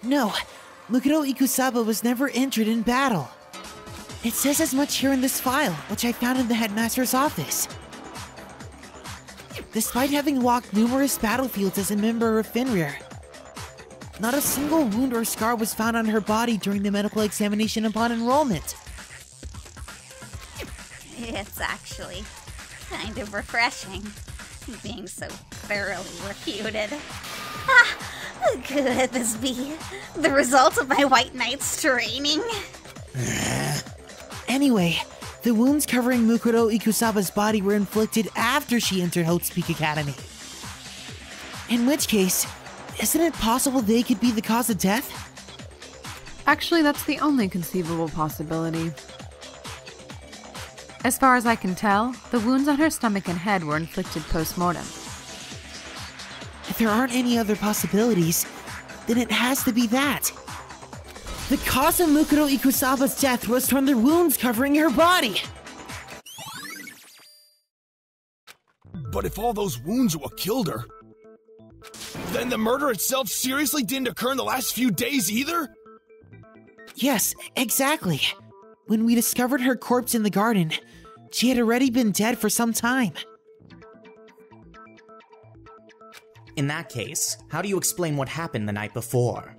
No, Mukuro Ikusaba was never injured in battle. It says as much here in this file, which I found in the headmaster's office. Despite having walked numerous battlefields as a member of Fenrir, not a single wound or scar was found on her body during the medical examination upon enrollment. It's actually kind of refreshing, being so thoroughly refuted. Could this be the result of my White Knight's training? Anyway, the wounds covering Mukuro Ikusaba's body were inflicted after she entered Hope's Academy. In which case, isn't it possible they could be the cause of death? Actually, that's the only conceivable possibility. As far as I can tell, the wounds on her stomach and head were inflicted post-mortem. If there aren't any other possibilities, then it has to be that. The cause of Mukuro Ikusaba's death was from the wounds covering her body! But if all those wounds are what killed her, then the murder itself seriously didn't occur in the last few days either? Yes, exactly. When we discovered her corpse in the garden, she had already been dead for some time. In that case, how do you explain what happened the night before?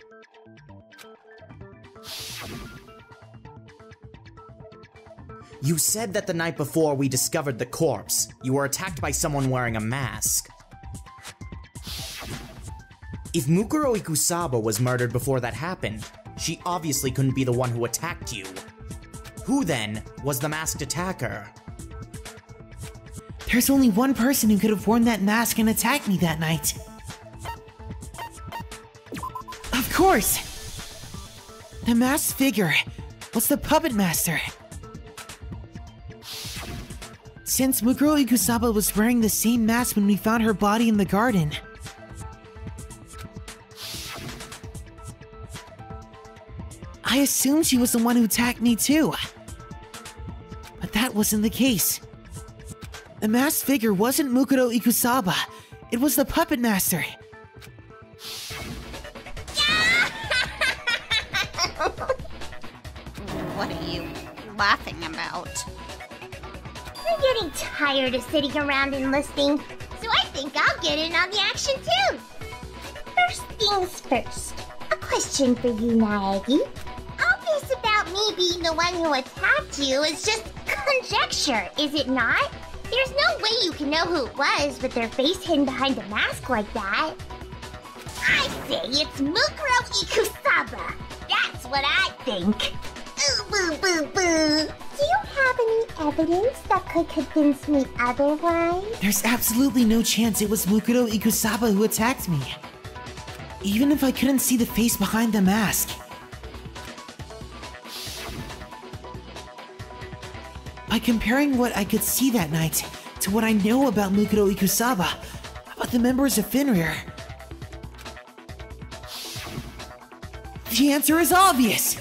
You said that the night before we discovered the corpse, you were attacked by someone wearing a mask. If Mukuro Ikusaba was murdered before that happened, she obviously couldn't be the one who attacked you. Who then was the masked attacker? There's only one person who could have worn that mask and attacked me that night. Of course! The masked figure was the Puppetmaster. Since Mukuro Ikusaba was wearing the same mask when we found her body in the garden, I assumed she was the one who attacked me too. But that wasn't the case. The masked figure wasn't Mukuro Ikusaba, it was the Puppetmaster. What are you laughing about? I'm getting tired of sitting around and listening, so I think I'll get in on the action too. First things first, a question for you, Naegi. All this about me being the one who attacked you is just conjecture, is it not? There's no way you can know who it was with their face hidden behind a mask like that. I say it's Mukuro Ikusaba. That's what I think. Ooh, boo, boo, boo. Do you have any evidence that could convince me otherwise? There's absolutely no chance it was Mukuro Ikusaba who attacked me. Even if I couldn't see the face behind the mask. By comparing what I could see that night to what I know about Mukuro Ikusaba, about the members of Fenrir, the answer is obvious!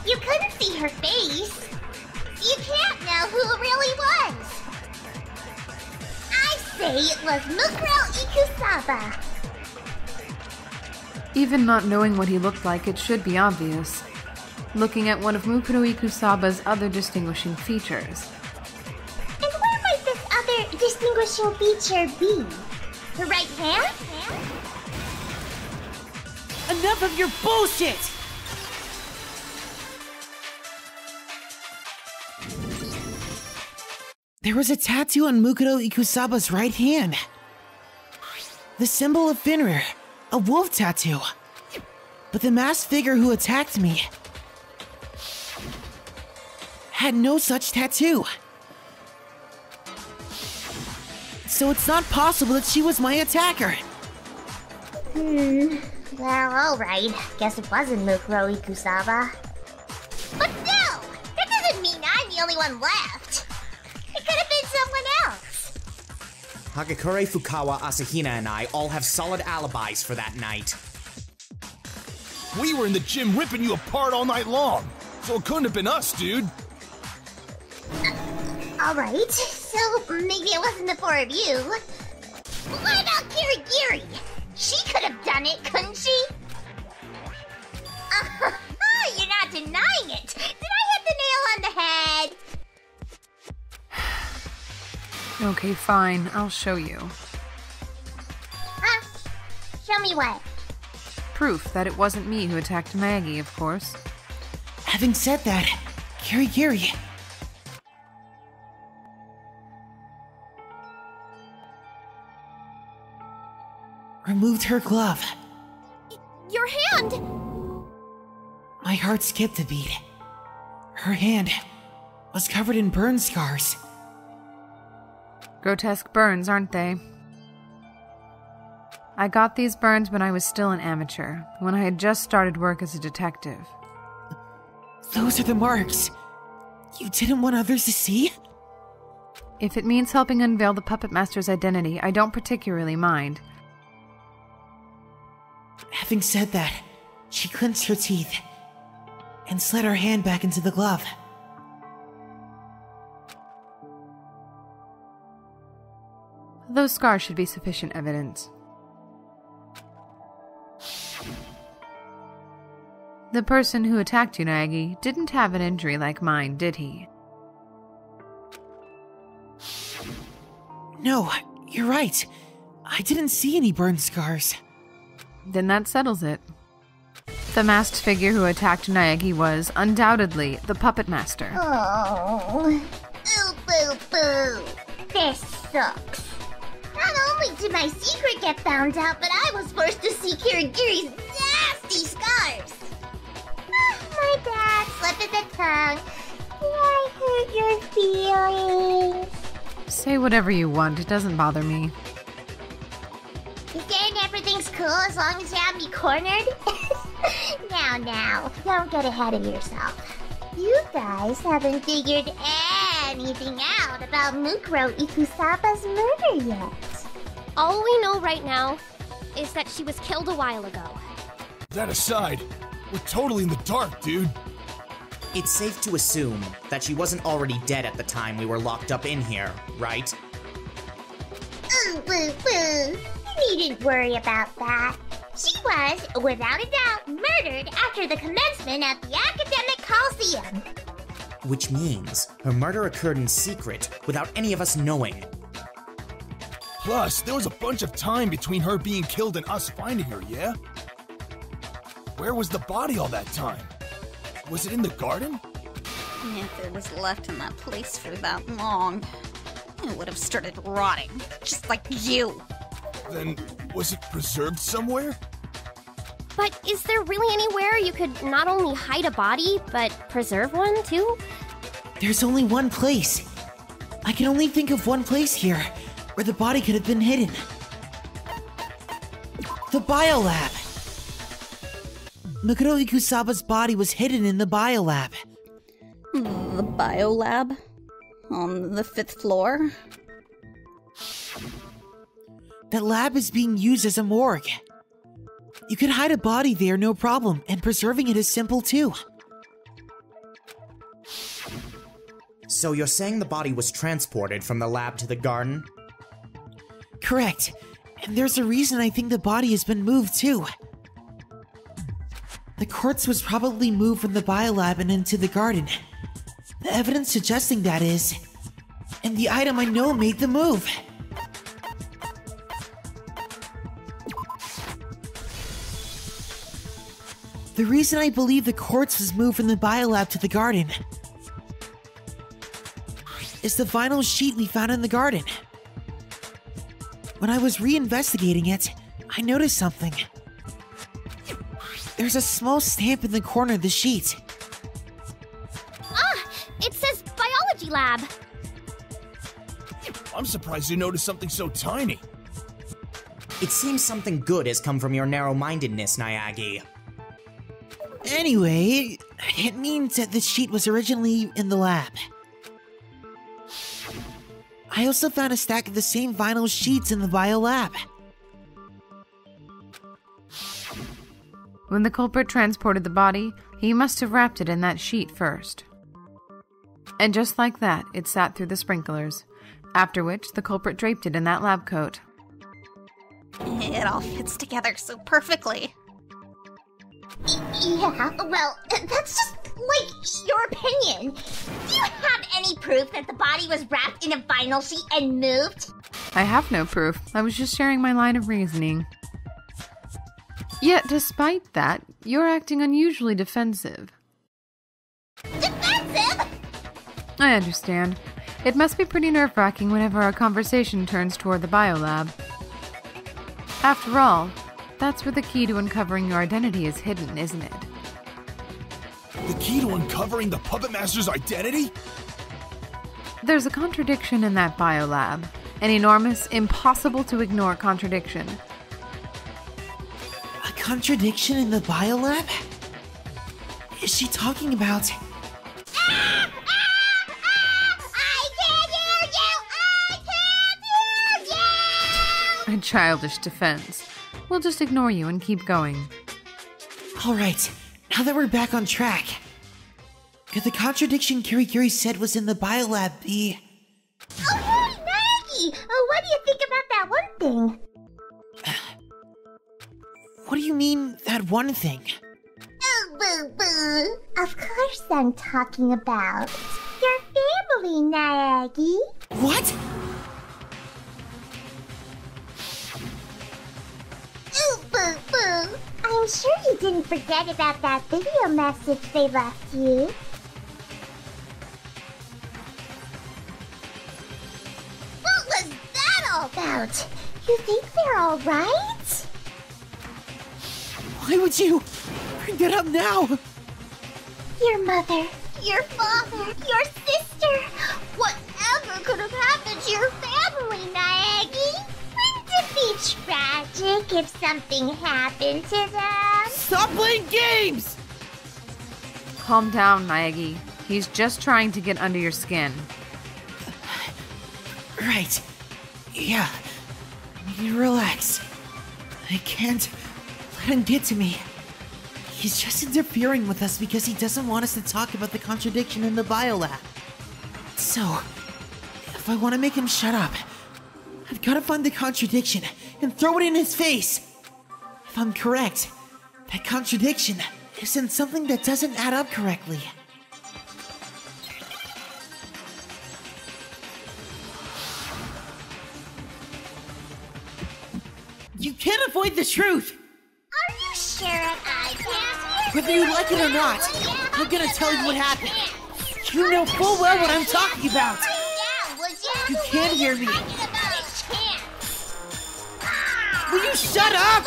You couldn't see her face. You can't know who it really was. I say it was Mukuro Ikusaba. Even not knowing what he looked like, it should be obvious. Looking at one of Mukuro Ikusaba's other distinguishing features. And what might this other distinguishing feature be? Her right hand? Enough of your bullshit! There was a tattoo on Mukuro Ikusaba's right hand. The symbol of Fenrir, a wolf tattoo. But the masked figure who attacked me had no such tattoo. So it's not possible that she was my attacker. Well, alright. Guess it wasn't Mukuro Ikusaba. But still, that doesn't mean I'm the only one left. It could have been someone else. Hagakure, Fukawa, Asahina, and I all have solid alibis for that night. We were in the gym ripping you apart all night long, so it couldn't have been us, dude. Alright, so maybe it wasn't the four of you. What about Kirigiri? She could have done it, couldn't she? You're not denying it! Did I hit the nail on the head? Okay, fine. I'll show you. Huh? Show me what? Proof that it wasn't me who attacked Naegi, of course. Having said that, Kirigiri... removed her glove. Your hand! My heart skipped a beat. Her hand was covered in burn scars. Grotesque burns, aren't they? I got these burns when I was still an amateur, when I had just started work as a detective. Those are the marks. You didn't want others to see? If it means helping unveil the Puppetmaster's identity, I don't particularly mind. Having said that, she clenched her teeth and slid her hand back into the glove. Those scars should be sufficient evidence. The person who attacked you, Naegi, didn't have an injury like mine, did he? No, you're right. I didn't see any burn scars. Then that settles it. The masked figure who attacked Naegi was, undoubtedly, the Puppetmaster. Oh. Ooh, boo, boo. This sucks. Not only did my secret get found out, but I was forced to see Kirigiri's nasty scars. My bad, slip of the tongue. Did I hurt your feelings? Say whatever you want, it doesn't bother me. You saying everything's cool as long as you have me cornered? Now, don't get ahead of yourself. You guys haven't figured anything out about Mukuro Ikusaba's murder yet. All we know right now is that she was killed a while ago. That aside, we're totally in the dark, dude. It's safe to assume that she wasn't already dead at the time we were locked up in here, right? Ooh, boo, boo. You needn't worry about that. She was, without a doubt, murdered after the commencement of the Academic Coliseum. Which means her murder occurred in secret without any of us knowing. Plus, there was a bunch of time between her being killed and us finding her, yeah? Where was the body all that time? Was it in the garden? If it was left in that place for that long, it would have started rotting, just like you. Then, was it preserved somewhere? But is there really anywhere you could not only hide a body, but preserve one, too? There's only one place. I can only think of one place here where the body could have been hidden. The biolab. Mukuro Ikusaba's body was hidden in the biolab. The biolab? On the 5th floor? That lab is being used as a morgue. You could hide a body there, no problem, and preserving it is simple too. So you're saying the body was transported from the lab to the garden? Correct. And there's a reason I think the body has been moved too. The corpse was probably moved from the biolab and into the garden. The evidence suggesting that is... and the item I know made the move. The reason I believe the corpse was moved from the biolab to the garden is the vinyl sheet we found in the garden. When I was re-investigating it, I noticed something. There's a small stamp in the corner of the sheet. Ah! It says biology lab! I'm surprised you noticed something so tiny. It seems something good has come from your narrow-mindedness, Naegi. Anyway, it means that the sheet was originally in the lab. I also found a stack of the same vinyl sheets in the biolab. When the culprit transported the body, he must have wrapped it in that sheet first. And just like that, it sat through the sprinklers, after which the culprit draped it in that lab coat. It all fits together so perfectly. Yeah, well, that's just, like, your opinion. Do you have any proof that the body was wrapped in a vinyl sheet and moved? I have no proof. I was just sharing my line of reasoning. Yet, despite that, you're acting unusually defensive. Defensive? I understand. It must be pretty nerve-wracking whenever our conversation turns toward the biolab. After all, that's where the key to uncovering your identity is hidden, isn't it? The key to uncovering the Puppetmaster's identity? There's a contradiction in that biolab. An enormous, impossible-to-ignore contradiction. A contradiction in the biolab? Is she talking about... I can't hear you! I can't hear you! A childish defense. We'll just ignore you and keep going. Alright, now that we're back on track. Could the contradiction Kirigiri said was in the biolab be... Oh, hey, Naegi! What do you think about that one thing? What do you mean, that one thing? Oh, boo-boo. Of course I'm talking about your family, Naegi. What? Ooh, boo-boo. I'm sure you didn't forget about that video message they left you. What was that all about? You think they're all right? Why would you bring that up now? Your mother, your father, your sister. Whatever could have happened to your family, Naegi? Wouldn't it be tragic if something happened to them? Stop playing games! Calm down, Naegi. He's just trying to get under your skin. Right. Yeah. I need to relax. I can't let him get to me. He's just interfering with us because he doesn't want us to talk about the contradiction in the biolab. So, if I want to make him shut up, I've got to find the contradiction and throw it in his face. If I'm correct, that contradiction is in something that doesn't add up correctly. You can't avoid the truth! Are you sure I can't? Whether you like it or not, I'm gonna tell you what happened. You know full well what I'm talking about. You can't hear me. Will you shut up?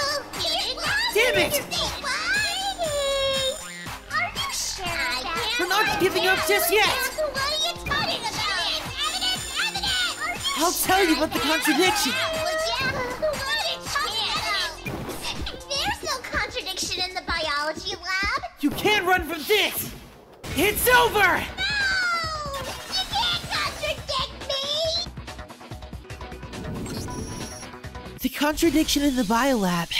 Damn it! Are you sure? We're not giving up just yet! What are you talking about? Evidence! I'll tell you about the contradiction. There's no contradiction in the biology lab. You can't run from this! It's over! No! You can't contradict me! The contradiction in the biolab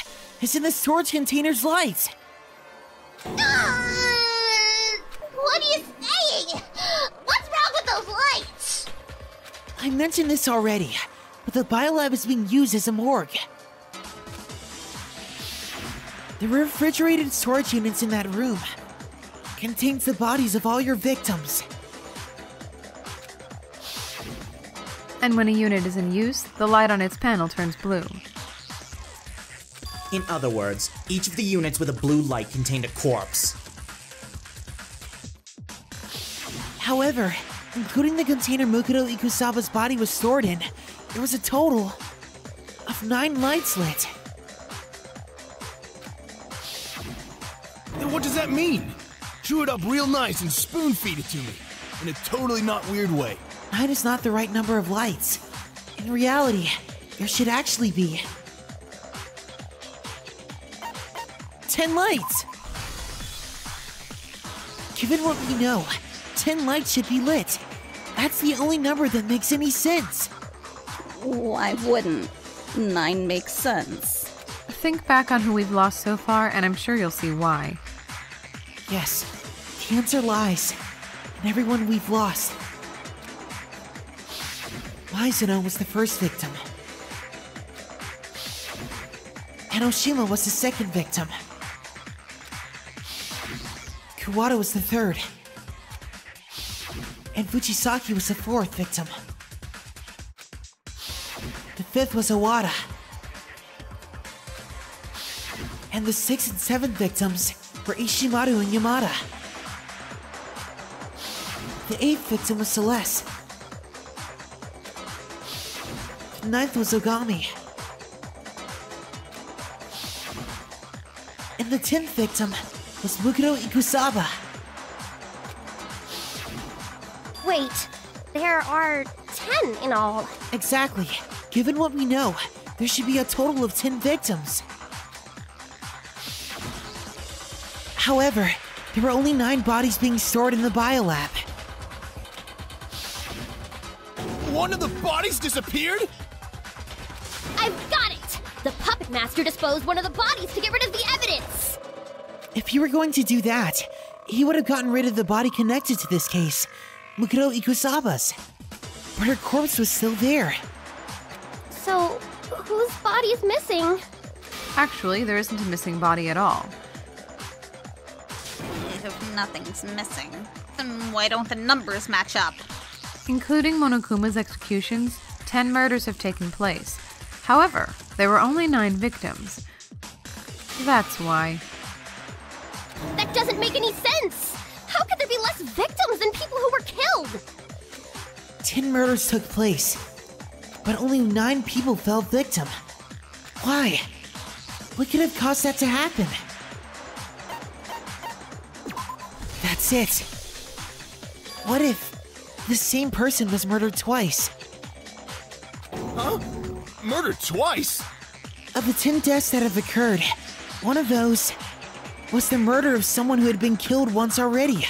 is in the storage container's light. What are you saying? What's wrong with those lights? I mentioned this already, but the biolab is being used as a morgue. The refrigerated storage units in that room contains the bodies of all your victims. And when a unit is in use, the light on its panel turns blue. In other words, each of the units with a blue light contained a corpse. However, including the container Mukoto Ikusaba's body was stored in, there was a total of 9 lights lit. Then what does that mean? Chew it up real nice and spoon feed it to me. In a totally not weird way. 9 is not the right number of lights. In reality, there should actually be 10 lights. Given what we know, 10 lights should be lit. That's the only number that makes any sense. Why wouldn't? 9 makes sense. Think back on who we've lost so far, and I'm sure you'll see why. Yes, the answer lies and everyone we've lost. Mizuno was the first victim. Enoshima was the second victim. Kuwata was the third. And Fujisaki was the fourth victim. The fifth was Owada. And the sixth and seventh victims were Ishimaru and Yamada. The eighth victim was Celeste. The ninth was Ogami. And the 10th victim was Mukuro Ikusaba. Wait, there are 10 in all. Exactly. Given what we know, there should be a total of 10 victims. However, there were only 9 bodies being stored in the biolab. One of the bodies disappeared? I've got it! The Puppetmaster disposed one of the bodies to get rid of the evidence! If he were going to do that, he would have gotten rid of the body connected to this case, Mukuro Ikusaba's. But her corpse was still there. So, whose body is missing? Actually, there isn't a missing body at all. If nothing's missing, then why don't the numbers match up? Including Monokuma's executions, 10 murders have taken place. However, there were only 9 victims. That's why. That doesn't make any sense! How could there be less victims than people who were killed? 10 murders took place, but only 9 people fell victim. Why? What could have caused that to happen? That's it. What if the same person was murdered twice? Huh? Murdered twice? Of the 10 deaths that have occurred, one of those was the murder of someone who had been killed once already.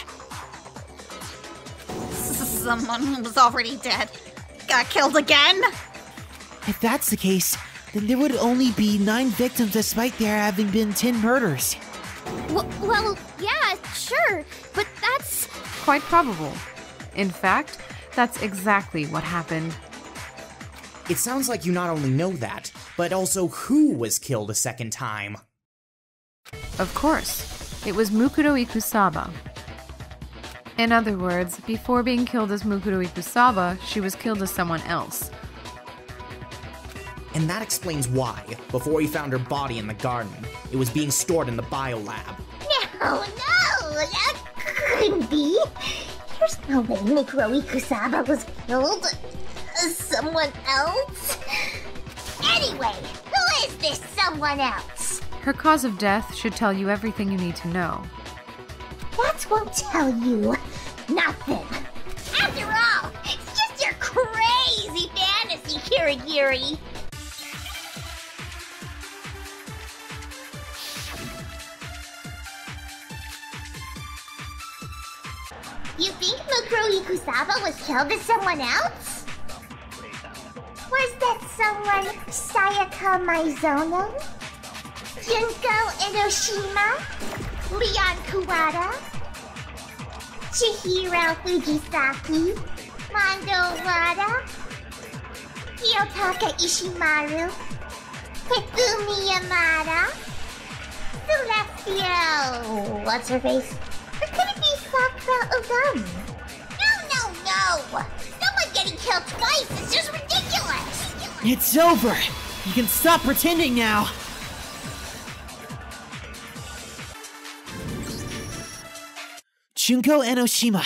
Someone who was already dead got killed again? If that's the case, then there would only be 9 victims despite there having been 10 murders. Well, yeah, sure, but that's... Quite probable. In fact, that's exactly what happened. It sounds like you not only know that, but also who was killed a second time. Of course, it was Mukuro Ikusaba. In other words, before being killed as Mukuro Ikusaba, she was killed as someone else. And that explains why, before we found her body in the garden, it was being stored in the biolab. No, that couldn't be. There's no way Mukuro Ikusaba was killed as someone else. Anyway, who is this someone else? Her cause of death should tell you everything you need to know. That won't tell you nothing. After all, it's just your crazy fantasy, Kirigiri. You think Mukuro Ikusaba was killed as someone else? Was that someone Sayaka Mizuno? Junko Enoshima? Leon Kuwata? Chihiro Fujisaki? Mondo Wada? Kiyotaka Ishimaru? Hifumi Yamada? Celestial... What's her face? Or could it be Sakura Ogami? No! Someone getting killed twice is just ridiculous! It's over! You can stop pretending now! Junko Enoshima.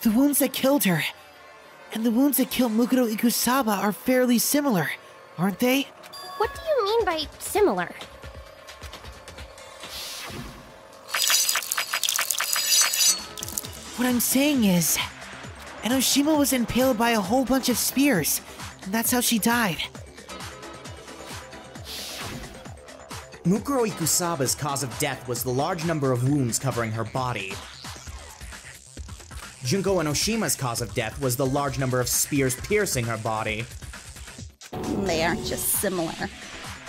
The wounds that killed her and the wounds that killed Mukuro Ikusaba are fairly similar, aren't they? What do you mean by similar? What I'm saying is, Enoshima was impaled by a whole bunch of spears, and that's how she died. Mukuro Ikusaba's cause of death was the large number of wounds covering her body. Junko Enoshima's cause of death was the large number of spears piercing her body. They aren't just similar.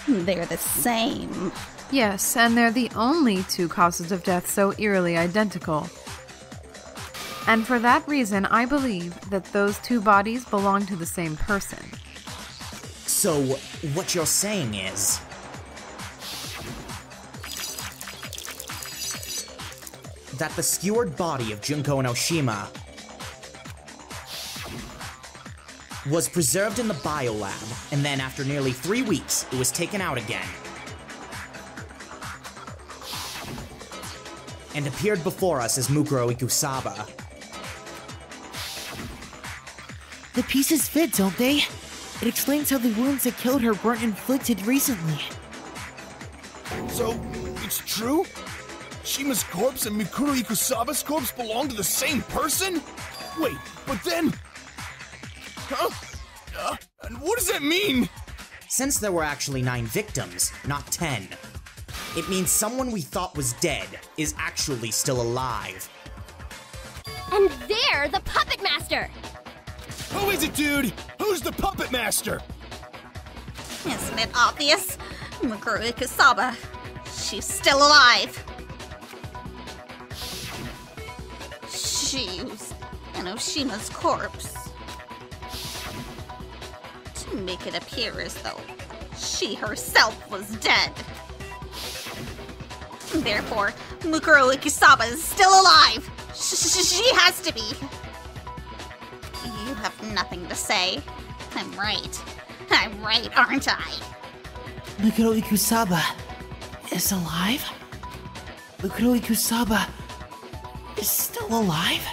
They're the same. Yes, and they're the only 2 causes of death so eerily identical. And for that reason, I believe that those two bodies belong to the same person. So, what you're saying is... that the skewered body of Junko and Oshima was preserved in the biolab, and then after nearly 3 weeks, it was taken out again. And appeared before us as Mukuro Ikusaba. The pieces fit, don't they? It explains how the wounds that killed her weren't inflicted recently. So, it's true? Shima's corpse and Mukuro Ikusaba's corpse belong to the same person? Wait, but then... Huh? And what does that mean? Since there were actually 9 victims, not 10, it means someone we thought was dead is actually still alive. And they're the Puppetmaster! Who is it, dude? Who's the Puppetmaster? Isn't it obvious? Mukuro Ikusaba. She's still alive. She used Enoshima's corpse to make it appear as though she herself was dead. Therefore, Mukuro Ikusaba is still alive! She has to be! You have nothing to say. I'm right. I'm right, aren't I? Mukuro Ikusaba is alive? Mukuro Ikusaba is still alive?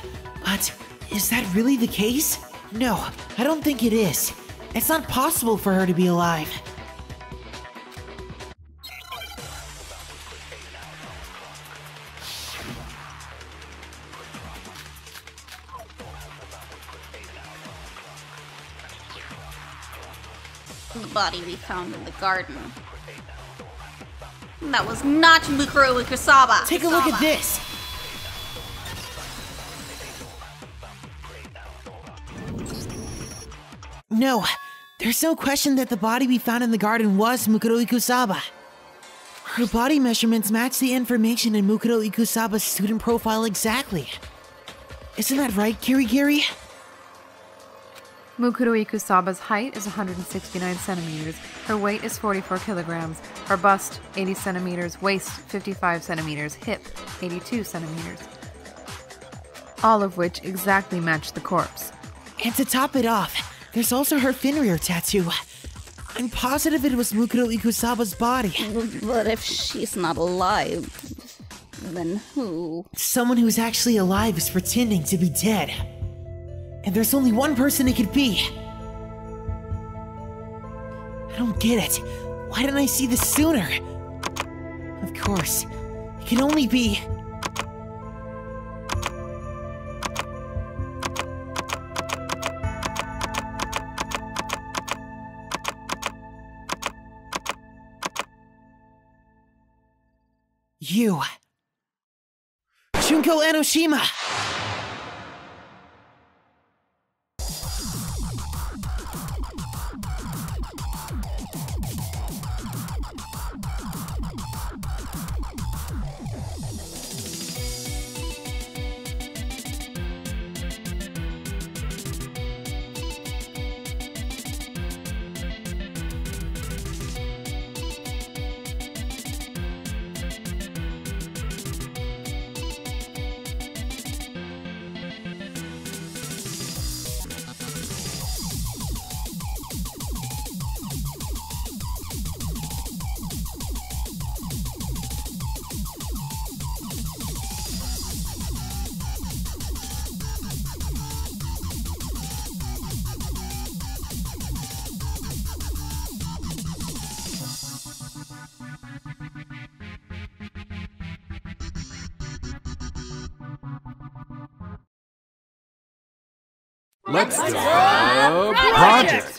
But is that really the case? No, I don't think it is. It's not possible for her to be alive. The body we found in the garden. That was not Mukuro Ikusaba. Take a look at this. No, there's no question that the body we found in the garden was Mukuro Ikusaba. Her body measurements match the information in Mukuro Ikusaba's student profile exactly. Isn't that right, Kirigiri? Mukuro Ikusaba's height is 169 centimeters, her weight is 44 kilograms, her bust 80 centimeters, waist 55 centimeters, hip 82 centimeters. All of which exactly match the corpse. And to top it off, there's also her Finrir tattoo. I'm positive it was Mukuro Ikusaba's body. But if she's not alive, then who? Someone who's actually alive is pretending to be dead. And there's only one person it could be. I don't get it. Why didn't I see this sooner? Of course, it can only be... you. Junko Enoshima! Let's go project!